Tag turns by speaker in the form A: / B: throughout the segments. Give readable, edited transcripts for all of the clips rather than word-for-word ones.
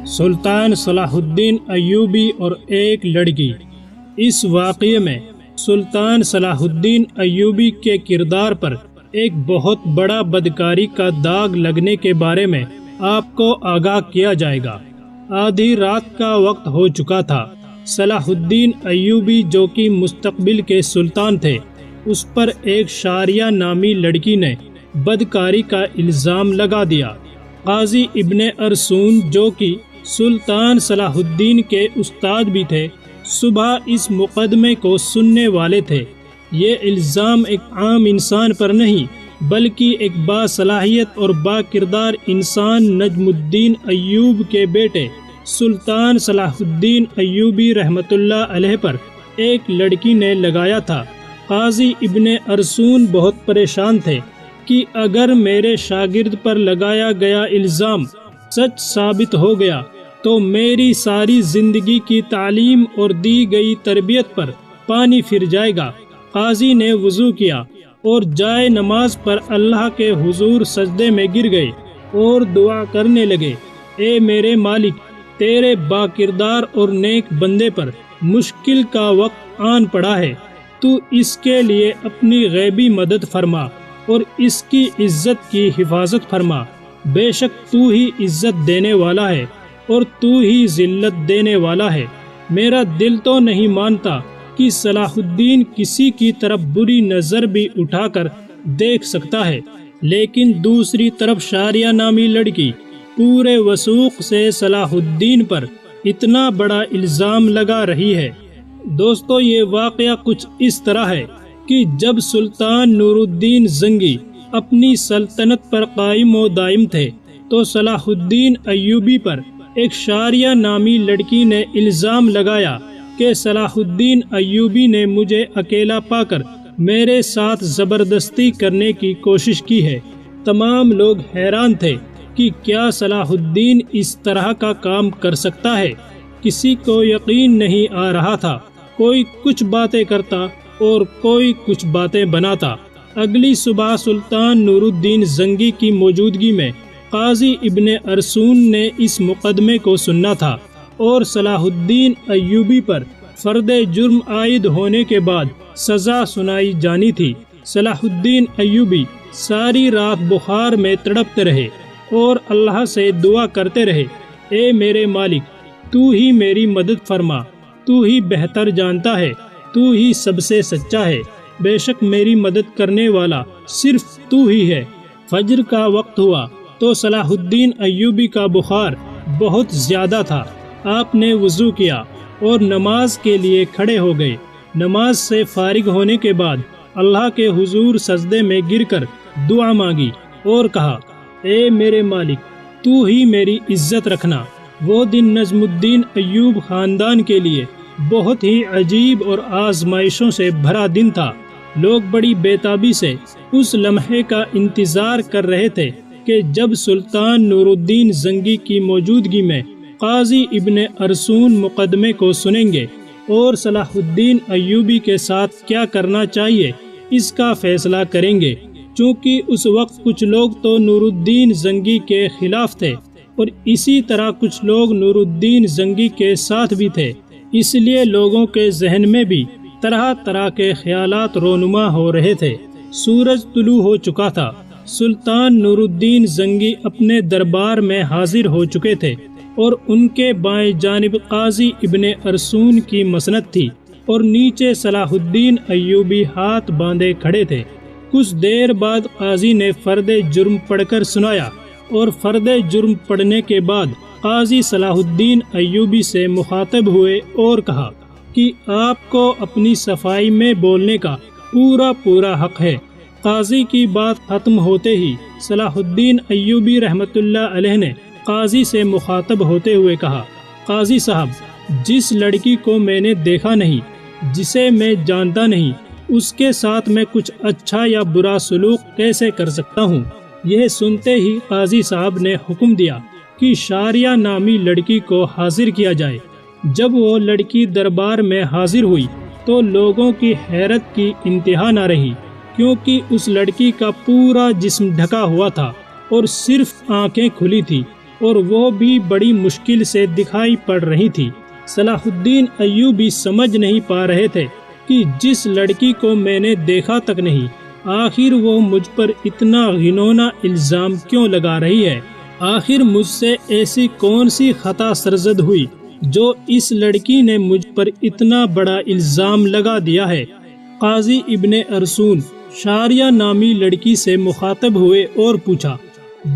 A: سلطان صلاح الدین ایوبی اور ایک لڑکی۔ اس واقعے میں سلطان صلاح الدین ایوبی کے کردار پر ایک بہت بڑا بدکاری کا داغ لگنے کے بارے میں آپ کو آگاہ کیا جائے گا۔ آدھی رات کا وقت ہو چکا تھا۔ صلاح الدین ایوبی جو کہ مستقبل کے سلطان تھے، اس پر ایک شاریہ نامی لڑکی نے بدکاری کا الزام لگا دیا۔ قاضی ابن ارسون جو کہ سلطان صلاح الدین کے استاد بھی تھے، صبح اس مقدمے کو سننے والے تھے۔ یہ الزام ایک عام انسان پر نہیں بلکہ ایک باصلاحیت اور با کردار انسان نجم الدین ایوب کے بیٹے سلطان صلاح الدین ایوبی رحمۃ اللہ علیہ پر ایک لڑکی نے لگایا تھا۔ قاضی ابن ارسون بہت پریشان تھے کہ اگر میرے شاگرد پر لگایا گیا الزام سچ ثابت ہو گیا تو میری ساری زندگی کی تعلیم اور دی گئی تربیت پر پانی پھر جائے گا۔ قاضی نے وضو کیا اور جائے نماز پر اللہ کے حضور سجدے میں گر گئے اور دعا کرنے لگے، اے میرے مالک، تیرے با کردار اور نیک بندے پر مشکل کا وقت آن پڑا ہے، تو اس کے لیے اپنی غیبی مدد فرما اور اس کی عزت کی حفاظت فرما۔ بے شک تو ہی عزت دینے والا ہے اور تو ہی ذلت دینے والا ہے۔ میرا دل تو نہیں مانتا کہ صلاح الدین کسی کی طرف بری نظر بھی اٹھا کر دیکھ سکتا ہے، لیکن دوسری طرف شاریہ نامی لڑکی پورے وثوق سے صلاح الدین پر اتنا بڑا الزام لگا رہی ہے۔ دوستو، یہ واقعہ کچھ اس طرح ہے کہ جب سلطان نور الدین زنگی اپنی سلطنت پر قائم و دائم تھے تو صلاح الدین ایوبی پر ایک شاریہ نامی لڑکی نے الزام لگایا کہ صلاح الدین ایوبی نے مجھے اکیلا پا کر میرے ساتھ زبردستی کرنے کی کوشش کی ہے۔ تمام لوگ حیران تھے کہ کیا صلاح الدین اس طرح کا کام کر سکتا ہے؟ کسی کو یقین نہیں آ رہا تھا۔ کوئی کچھ باتیں کرتا اور کوئی کچھ باتیں بناتا۔ اگلی صبح سلطان نور الدین زنگی کی موجودگی میں قاضی ابن ارسون نے اس مقدمے کو سننا تھا اور صلاح الدین ایوبی پر فرد جرم عائد ہونے کے بعد سزا سنائی جانی تھی۔ صلاح الدین ایوبی ساری رات بخار میں تڑپتے رہے اور اللہ سے دعا کرتے رہے، اے میرے مالک، تو ہی میری مدد فرما، تو ہی بہتر جانتا ہے، تو ہی سب سے سچا ہے، بے شک میری مدد کرنے والا صرف تو ہی ہے۔ فجر کا وقت ہوا تو صلاح الدین ایوبی کا بخار بہت زیادہ تھا۔ آپ نے وضو کیا اور نماز کے لیے کھڑے ہو گئے۔ نماز سے فارغ ہونے کے بعد اللہ کے حضور سجدے میں گر کر دعا مانگی اور کہا، اے میرے مالک، تو ہی میری عزت رکھنا۔ وہ دن نجم الدین ایوب خاندان کے لیے بہت ہی عجیب اور آزمائشوں سے بھرا دن تھا۔ لوگ بڑی بےتابی سے اس لمحے کا انتظار کر رہے تھے کہ جب سلطان نور الدین زنگی کی موجودگی میں قاضی ابن ارسون مقدمے کو سنیں گے اور صلاح الدین ایوبی کے ساتھ کیا کرنا چاہیے اس کا فیصلہ کریں گے۔ چونکہ اس وقت کچھ لوگ تو نور الدین زنگی کے خلاف تھے اور اسی طرح کچھ لوگ نور الدین زنگی کے ساتھ بھی تھے، اس لیے لوگوں کے ذہن میں بھی طرح طرح کے خیالات رونما ہو رہے تھے۔ سورج طلوع ہو چکا تھا۔ سلطان نور الدین زنگی اپنے دربار میں حاضر ہو چکے تھے اور ان کے بائیں جانب قاضی ابن ارسون کی مسند تھی اور نیچے صلاح الدین ایوبی ہاتھ باندھے کھڑے تھے۔ کچھ دیر بعد قاضی نے فرد جرم پڑھ کر سنایا اور فرد جرم پڑھنے کے بعد قاضی صلاح الدین ایوبی سے مخاطب ہوئے اور کہا کہ آپ کو اپنی صفائی میں بولنے کا پورا حق ہے۔ قاضی کی بات ختم ہوتے ہی صلاح الدین ایوبی رحمۃ اللہ علیہ نے قاضی سے مخاطب ہوتے ہوئے کہا، قاضی صاحب، جس لڑکی کو میں نے دیکھا نہیں، جسے میں جانتا نہیں، اس کے ساتھ میں کچھ اچھا یا برا سلوک کیسے کر سکتا ہوں؟ یہ سنتے ہی قاضی صاحب نے حکم دیا کہ شاریہ نامی لڑکی کو حاضر کیا جائے۔ جب وہ لڑکی دربار میں حاضر ہوئی تو لوگوں کی حیرت کی انتہا نہ رہی، کیونکہ اس لڑکی کا پورا جسم ڈھکا ہوا تھا اور صرف آنکھیں کھلی تھی۔ اور وہ بھی بڑی مشکل سے دکھائی پڑ رہی تھی۔ صلاح الدین ایوبی سمجھ نہیں پا رہے تھے کہ جس لڑکی کو میں نے دیکھا تک نہیں، آخر وہ مجھ پر اتنا گھنونا الزام کیوں لگا رہی ہے؟ آخر مجھ سے ایسی کون سی خطا سرزد ہوئی جو اس لڑکی نے مجھ پر اتنا بڑا الزام لگا دیا ہے؟ قاضی ابن ارسون شاریہ نامی لڑکی سے مخاطب ہوئے اور پوچھا،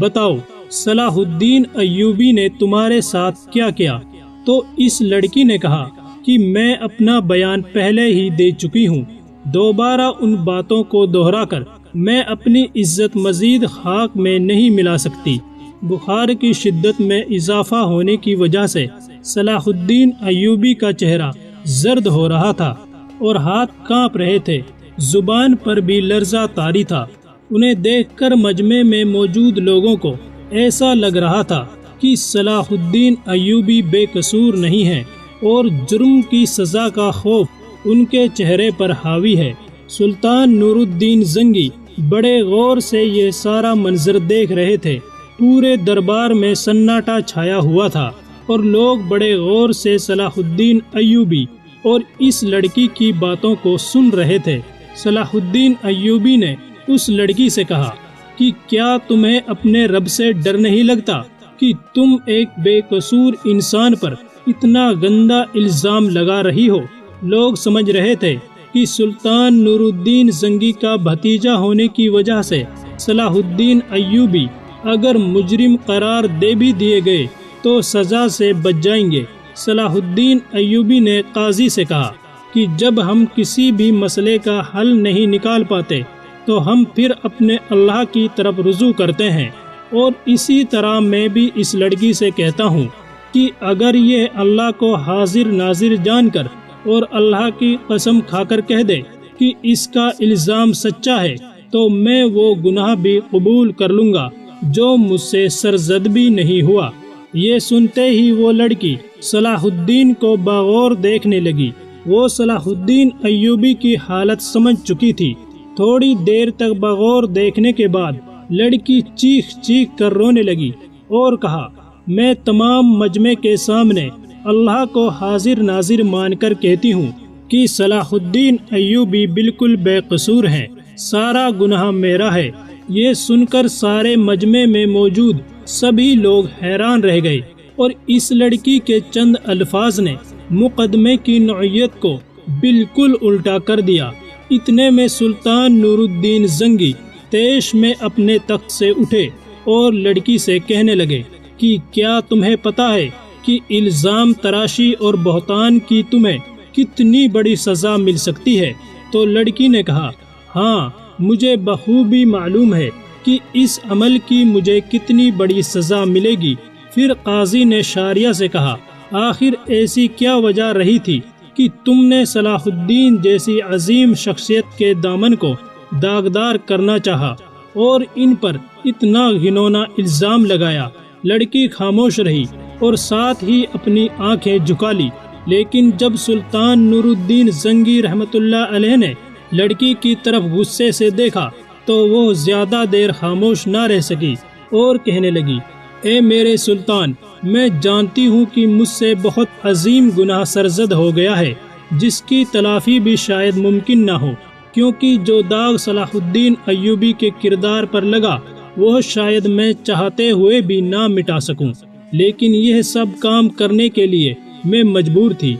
A: بتاؤ صلاح الدین ایوبی نے تمہارے ساتھ کیا کیا؟ تو اس لڑکی نے کہا کہ میں اپنا بیان پہلے ہی دے چکی ہوں، دوبارہ ان باتوں کو دہرا کر میں اپنی عزت مزید خاک میں نہیں ملا سکتی۔ بخار کی شدت میں اضافہ ہونے کی وجہ سے صلاح الدین ایوبی کا چہرہ زرد ہو رہا تھا اور ہاتھ کانپ رہے تھے، زبان پر بھی لرزہ طاری تھا۔ انہیں دیکھ کر مجمع میں موجود لوگوں کو ایسا لگ رہا تھا کہ صلاح الدین ایوبی بے قصور نہیں ہے اور جرم کی سزا کا خوف ان کے چہرے پر حاوی ہے۔ سلطان نور الدین زنگی بڑے غور سے یہ سارا منظر دیکھ رہے تھے۔ پورے دربار میں سناٹا چھایا ہوا تھا اور لوگ بڑے غور سے صلاح الدین ایوبی اور اس لڑکی کی باتوں کو سن رہے تھے۔ صلاح الدین ایوبی نے اس لڑکی سے کہا کہ کیا تمہیں اپنے رب سے ڈر نہیں لگتا کہ تم ایک بے قصور انسان پر اتنا گندا الزام لگا رہی ہو؟ لوگ سمجھ رہے تھے کہ سلطان نور الدین زنگی کا بھتیجا ہونے کی وجہ سے صلاح الدین ایوبی اگر مجرم قرار دے بھی دیے گئے تو سزا سے بچ جائیں گے۔ صلاح الدین ایوبی نے قاضی سے کہا کہ جب ہم کسی بھی مسئلے کا حل نہیں نکال پاتے تو ہم پھر اپنے اللہ کی طرف رجوع کرتے ہیں، اور اسی طرح میں بھی اس لڑکی سے کہتا ہوں کہ اگر یہ اللہ کو حاضر ناظر جان کر اور اللہ کی قسم کھا کر کہہ دے کہ اس کا الزام سچا ہے تو میں وہ گناہ بھی قبول کر لوں گا جو مجھ سے سرزد بھی نہیں ہوا۔ یہ سنتے ہی وہ لڑکی صلاح الدین کو بغور دیکھنے لگی۔ وہ صلاح الدین ایوبی کی حالت سمجھ چکی تھی۔ تھوڑی دیر تک بغور دیکھنے کے بعد لڑکی چیخ چیخ کر رونے لگی اور کہا، میں تمام مجمع کے سامنے اللہ کو حاضر ناظر مان کر کہتی ہوں کہ صلاح الدین ایوبی بالکل بے قصور ہیں، سارا گناہ میرا ہے۔ یہ سن کر سارے مجمع میں موجود سبھی لوگ حیران رہ گئے اور اس لڑکی کے چند الفاظ نے مقدمے کی نوعیت کو بالکل الٹا کر دیا۔ اتنے میں سلطان نور الدین زنگی تیش میں اپنے تخت سے اٹھے اور لڑکی سے کہنے لگے کہ کیا تمہیں پتہ ہے کہ الزام تراشی اور بہتان کی تمہیں کتنی بڑی سزا مل سکتی ہے؟ تو لڑکی نے کہا، ہاں مجھے بخوبی معلوم ہے کہ اس عمل کی مجھے کتنی بڑی سزا ملے گی۔ پھر قاضی نے شاریہ سے کہا، آخر ایسی کیا وجہ رہی تھی کہ تم نے صلاح الدین جیسی عظیم شخصیت کے دامن کو داغدار کرنا چاہا اور ان پر اتنا گھنونا الزام لگایا؟ لڑکی خاموش رہی اور ساتھ ہی اپنی آنکھیں جھکا لی، لیکن جب سلطان نور الدین زنگی رحمت اللہ علیہ نے لڑکی کی طرف غصے سے دیکھا تو وہ زیادہ دیر خاموش نہ رہ سکی اور کہنے لگی، اے میرے سلطان، میں جانتی ہوں کہ مجھ سے بہت عظیم گناہ سرزد ہو گیا ہے جس کی تلافی بھی شاید ممکن نہ ہو، کیونکہ جو داغ صلاح الدین ایوبی کے کردار پر لگا وہ شاید میں چاہتے ہوئے بھی نہ مٹا سکوں، لیکن یہ سب کام کرنے کے لیے میں مجبور تھی۔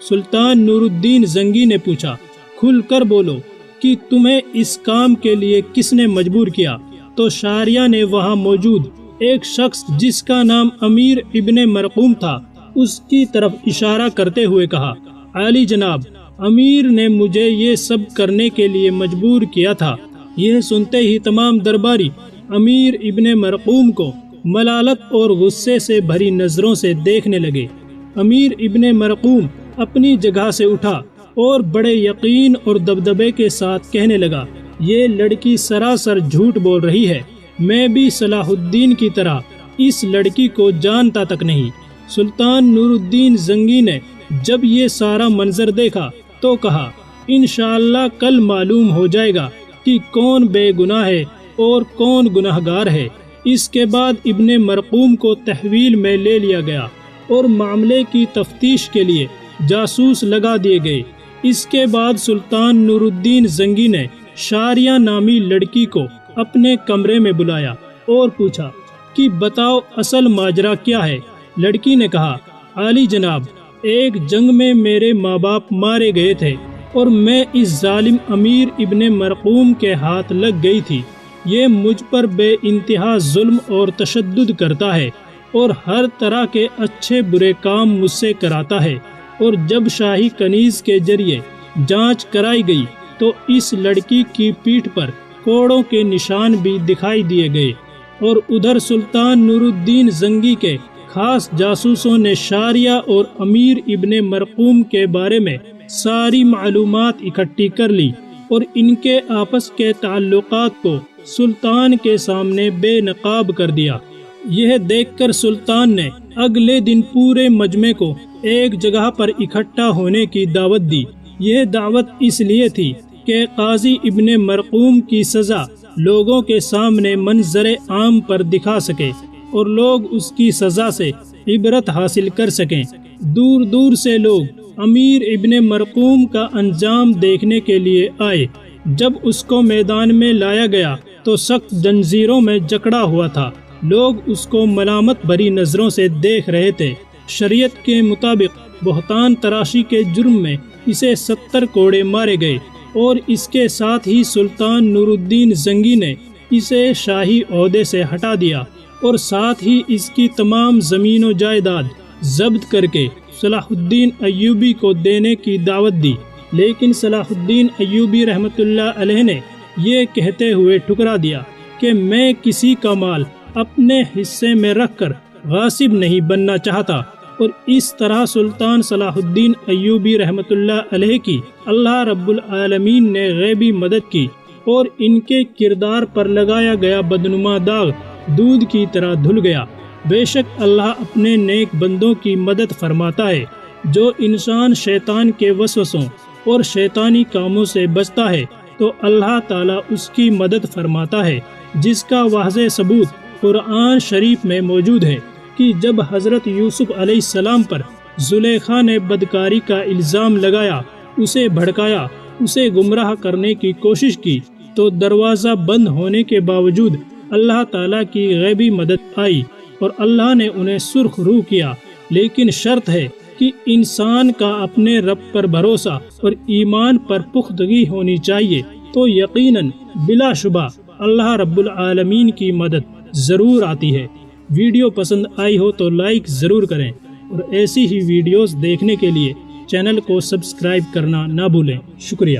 A: سلطان نور الدین زنگی نے پوچھا، کھل کر بولو کہ تمہیں اس کام کے لیے کس نے مجبور کیا؟ تو شاریہ نے وہاں موجود ایک شخص جس کا نام امیر ابن مرقوم تھا اس کی طرف اشارہ کرتے ہوئے کہا، عالی جناب، امیر نے مجھے یہ سب کرنے کے لیے مجبور کیا تھا۔ یہ سنتے ہی تمام درباری امیر ابن مرقوم کو ملالت اور غصے سے بھری نظروں سے دیکھنے لگے۔ امیر ابن مرقوم اپنی جگہ سے اٹھا اور بڑے یقین اور دبدبے کے ساتھ کہنے لگا، یہ لڑکی سراسر جھوٹ بول رہی ہے، میں بھی صلاح الدین کی طرح اس لڑکی کو جانتا تک نہیں۔ سلطان نور الدین زنگی نے جب یہ سارا منظر دیکھا تو کہا، انشاءاللہ کل معلوم ہو جائے گا کہ کون بے گناہ ہے اور کون گناہگار ہے۔ اس کے بعد ابن مرقوم کو تحویل میں لے لیا گیا اور معاملے کی تفتیش کے لیے جاسوس لگا دیے گئے۔ اس کے بعد سلطان نور الدین زنگی نے شاریہ نامی لڑکی کو اپنے کمرے میں بلایا اور پوچھا کہ بتاؤ اصل ماجرا کیا ہے۔ لڑکی نے کہا، عالی جناب، ایک جنگ میں میرے ماں باپ مارے گئے تھے اور میں اس ظالم امیر ابن مرقوم کے ہاتھ لگ گئی تھی۔ یہ مجھ پر بے انتہا ظلم اور تشدد کرتا ہے اور ہر طرح کے اچھے برے کام مجھ سے کراتا ہے، اور جب شاہی کنیز کے ذریعے جانچ کرائی گئی تو اس لڑکی کی پیٹھ پر کوڑوں کے نشان بھی دکھائی دیے گئے، اور ادھر سلطان نور الدین زنگی کے خاص جاسوسوں نے شاریہ اور امیر ابن مرقوم کے بارے میں ساری معلومات اکٹھی کر لی اور ان کے آپس کے تعلقات کو سلطان کے سامنے بے نقاب کر دیا۔ یہ دیکھ کر سلطان نے اگلے دن پورے مجمع کو ایک جگہ پر اکٹھا ہونے کی دعوت دی۔ یہ دعوت اس لیے تھی کہ قاضی ابن مرقوم کی سزا لوگوں کے سامنے منظر عام پر دکھا سکے اور لوگ اس کی سزا سے عبرت حاصل کر سکیں۔ دور دور سے لوگ امیر ابن مرقوم کا انجام دیکھنے کے لیے آئے۔ جب اس کو میدان میں لایا گیا تو سخت زنجیروں میں جکڑا ہوا تھا۔ لوگ اس کو ملامت بھری نظروں سے دیکھ رہے تھے۔ شریعت کے مطابق بہتان تراشی کے جرم میں اسے 70 کوڑے مارے گئے، اور اس کے ساتھ ہی سلطان نور الدین زنگی نے اسے شاہی عہدے سے ہٹا دیا اور ساتھ ہی اس کی تمام زمین و جائیداد ضبط کر کے صلاح الدین ایوبی کو دینے کی دعوت دی۔ لیکن صلاح الدین ایوبی رحمۃ اللہ علیہ نے یہ کہتے ہوئے ٹھکرا دیا کہ میں کسی کا مال اپنے حصے میں رکھ کر غاصب نہیں بننا چاہتا، اور اس طرح سلطان صلاح الدین ایوبی رحمۃ اللہ علیہ کی اللہ رب العالمین نے غیبی مدد کی، اور ان کے کردار پر لگایا گیا بدنما داغ دودھ کی طرح دھل گیا۔ بے شک اللہ اپنے نیک بندوں کی مدد فرماتا ہے۔ جو انسان شیطان کے وسوسوں اور شیطانی کاموں سے بچتا ہے تو اللہ تعالیٰ اس کی مدد فرماتا ہے، جس کا واضح ثبوت قرآن شریف میں موجود ہے کہ جب حضرت یوسف علیہ السلام پر زلیخا نے بدکاری کا الزام لگایا، اسے بھڑکایا، اسے گمراہ کرنے کی کوشش کی، تو دروازہ بند ہونے کے باوجود اللہ تعالیٰ کی غیبی مدد آئی اور اللہ نے انہیں سرخ روح کیا۔ لیکن شرط ہے کہ انسان کا اپنے رب پر بھروسہ اور ایمان پر پختگی ہونی چاہیے، تو یقیناً بلا شبہ اللہ رب العالمین کی مدد ضرور آتی ہے۔ ویڈیو پسند آئی ہو تو لائک ضرور کریں، اور ایسی ہی ویڈیوز دیکھنے کے لیے چینل کو سبسکرائب کرنا نہ بھولیں۔ شکریہ۔